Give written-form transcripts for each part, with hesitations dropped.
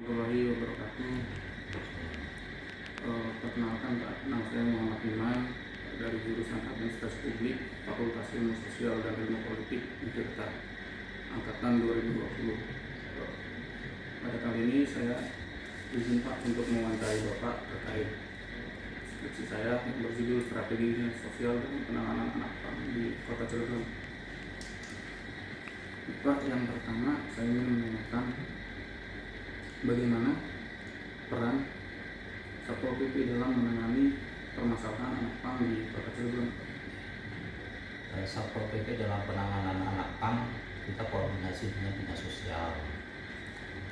Warahmatullahi wabarakatuh. Perkenalkan, nama saya Muhammad Iman dari jurusan Administrasi Publik, Fakultas Ilmu Sosial dan Ilmu Politik Untirta, angkatan 2020. Pada kali ini saya izin Pak untuk mewawancarai Bapak terkait skripsi saya yang berjudul Strategi Sosial dan Penanganan Anak PAM di Kota Cilegon. Pak, yang pertama saya ingin menanyakan bagaimana peran Satpol PP dalam menangani permasalahan anak PAM di Kota Cilegon. Satpol PP dalam penanganan anak PAM, kita koordinasi dengan dinas sosial.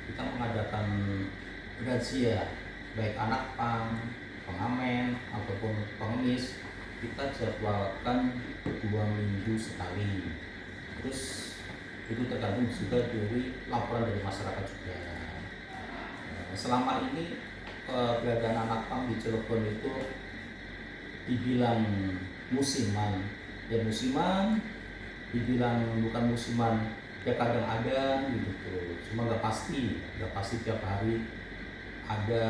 Kita mengadakan razia baik anak PAM, pengamen ataupun pengemis. Kita jadwalkan 2 minggu sekali. Terus itu tergantung juga dari laporan dari masyarakat juga. Selama ini keberadaan anak PAM di Cilegon itu dibilang musiman, ya musiman, dibilang bukan musiman, ya kadang ada gitu. Cuma nggak pasti tiap hari ada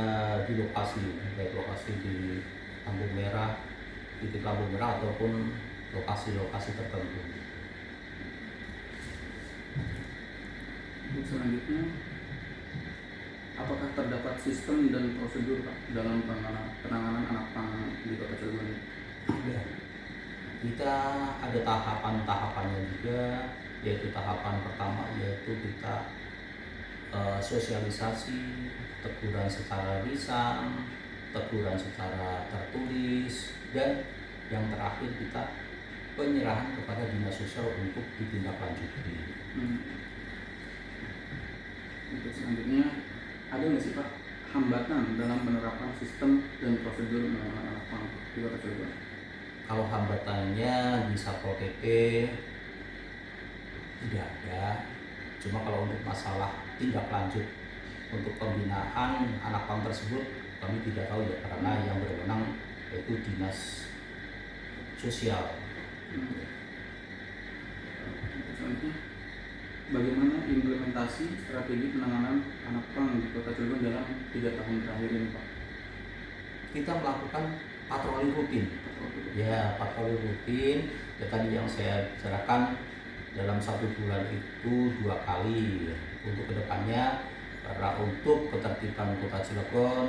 di lokasi, baik lokasi di lampu merah, titik lampu merah ataupun lokasi-lokasi tertentu. Untuk selanjutnya, apakah terdapat sistem dan prosedur Pak dalam penanganan anak PAM di Kota Cilegon? Ada. Kita ada tahapan-tahapannya juga, yaitu tahapan pertama yaitu kita sosialisasi, teguran secara lisan, teguran secara tertulis, dan yang terakhir kita penyerahan kepada dinas sosial untuk ditindaklanjuti. Untuk selanjutnya, ada nggak sih Pak hambatan dalam penerapan sistem dan prosedur penanganan anak PAM di Kota Cilegon? Kalau hambatannya di Satpol PP tidak ada, cuma kalau untuk masalah tindak lanjut untuk pembinaan anak PAM tersebut kami tidak tahu ya, karena yang berwenang yaitu dinas sosial. Untuk selanjutnya, bagaimana implementasi strategi penanganan anak PAM di Kota Cilegon dalam 3 tahun terakhir ini Pak? Kita melakukan patroli rutin. Ya, patroli rutin. Ya, tadi yang saya bicarakan dalam 1 bulan itu 2 kali. Untuk kedepannya, karena untuk ketertiban Kota Cilegon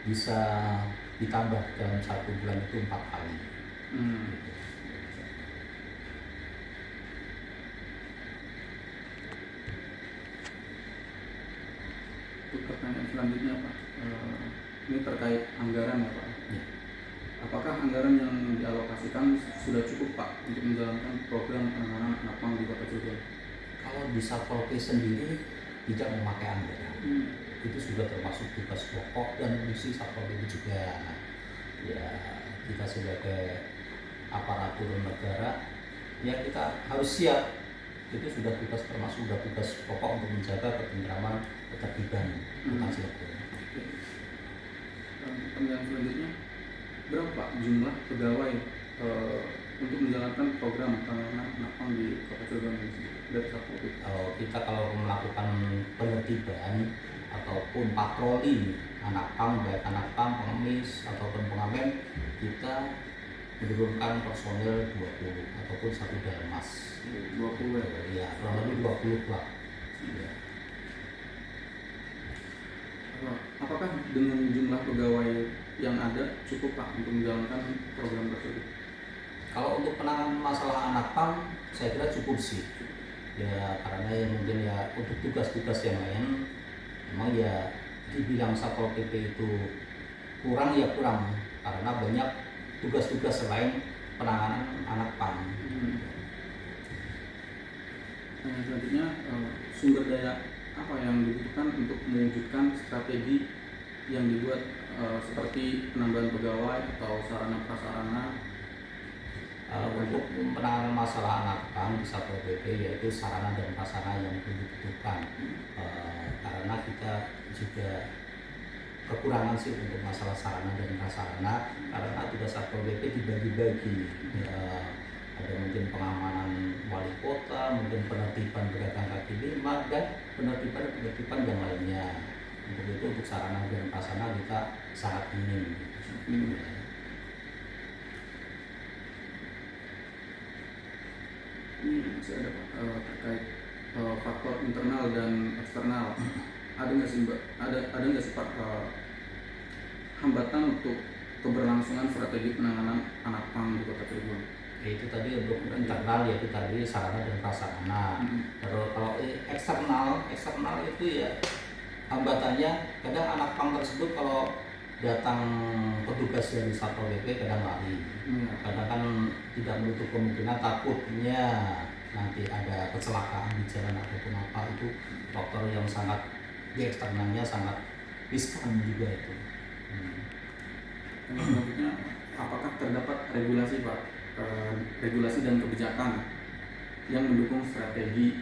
bisa ditambah dalam 1 bulan itu 4 kali. Untuk pertanyaan selanjutnya Pak, ini terkait anggaran ya Pak. Ya. Apakah anggaran yang dialokasikan sudah cukup Pak untuk menjalankan program penanganan anak PAM di Kota Cilegon? Kalau di Satpol PP sendiri tidak memakai anggaran, itu sudah termasuk tugas pokok dan fungsi Satpol PP juga. Ya, kita sebagai aparatur negara, ya kita harus siap. Itu sudah termasuk tugas pokok untuk menjaga ketentraman ketertiban Kota Cilegon. Pertanyaan selanjutnya, berapa Pak jumlah pegawai untuk menjalankan program penanganan anak PAM di Kota Cilegon ini dari Satpol PP? Kita kalau melakukan penertiban ataupun patroli anak PAM, baik anak PAM, pengemis ataupun pengamen, kita menurunkan personil 20 ataupun 1 dalmas. 20 ya? Ya, kurang lebih 20 Pak. Ya. Apakah dengan jumlah pegawai yang ada cukup Pak untuk menjalankan program tersebut? Kalau untuk penanganan masalah anak PAM, saya kira cukup sih. Ya, karena ya mungkin ya untuk tugas-tugas yang lain, memang ya dibilang Satpol PP itu kurang, karena banyak tugas-tugas selain penanganan anak PAM. Selanjutnya, sumber daya apa yang dibutuhkan untuk mewujudkan strategi yang dibuat seperti penambahan pegawai atau sarana prasarana? Untuk penanganan masalah anak PAM di Satpol PP yaitu sarana dan prasarana yang dibutuhkan, karena kita juga kekurangan sih untuk masalah sarana dan prasarana, karena tugas Satpol PP dibagi-bagi. Ada mungkin pengamanan wali kota, mungkin penertiban pedagang kaki lima, dan penertiban yang lainnya. sarana dan prasarana kita sangat minim. Ini masih ada Pak, terkait faktor internal dan eksternal. Ada nggak sih Mbak? Ada nggak sih Pak hambatan untuk keberlangsungan strategi penanganan anak pang di Kota Cirebon? Ya, itu tadi untuk internal yaitu tadi sarana dan prasarana. Terus kalau eksternal itu ya hambatannya kadang anak pang tersebut kalau datang petugas dari Satpol PP kadang lari. Karena kan tidak menutup kemungkinan takutnya nanti ada kecelakaan di jalan ataupun apa, itu faktor yang sangat di eksternalnya sangat riskan juga itu. Dan selanjutnya, apakah terdapat regulasi Pak, regulasi dan kebijakan yang mendukung strategi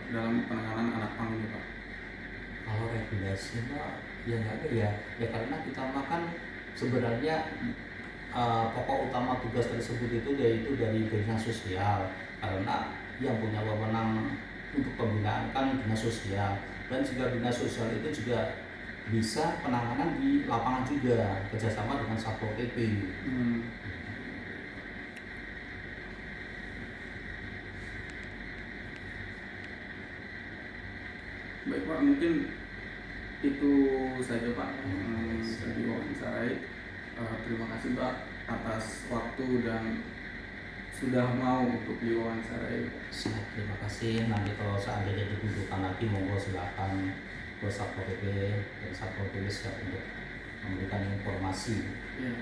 dalam penanganan anak pang ini Pak? Kalau regulasi Pak, ya nggak ada ya karena kita makan sebenarnya pokok utama tugas tersebut itu yaitu dari dinas sosial, karena yang punya wewenang untuk pembinaan kan dinas sosial, dan juga dinas sosial itu juga bisa penanganan di lapangan juga kerjasama dengan Satpol PP. Baik Pak, mungkin itu saja Pak yang bisa diwawancarai. Terima kasih Pak atas waktu dan sudah mau untuk diwawancarai. Siap, terima kasih. Nanti kalau seandainya dibutuhkan lagi monggo silakan ke Satpol PP dan Satpol PP siap untuk memberikan informasi. Ya.